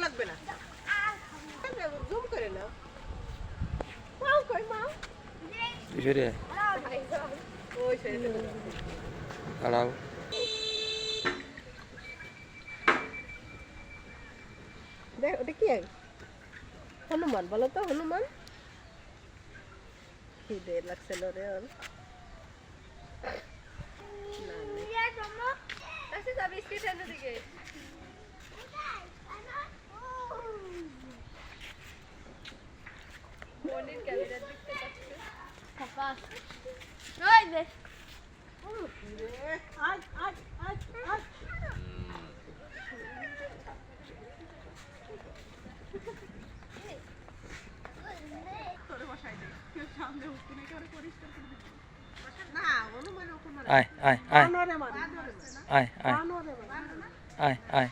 লাগবে না জুম করে নাও মাও কই মাও সরে ওই সরে দাঁড়াও দেখ ওটা কি হনুমান বলো তো হনুমান খিদে লাগছিল রে ওর আয় আয় আয় আয় আয় আয় আয়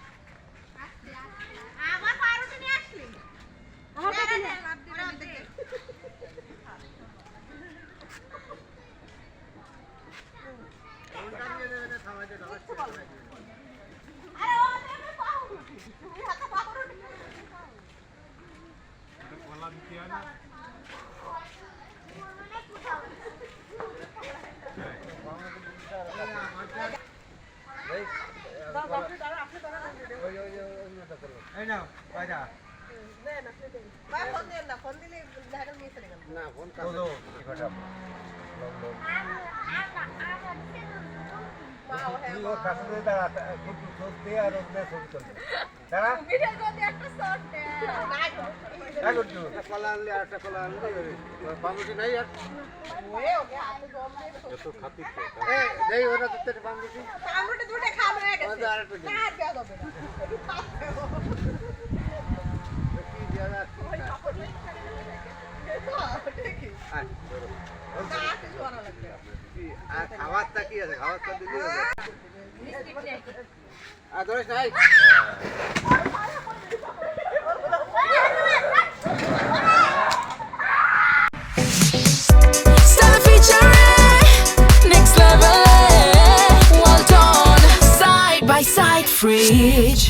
ফোন দিলে না ফোন নাই আর খাবারটা কি আছে খাবারটা দিলে ধরিস নাই Stella featuring next level. Well done, side by side, fridge.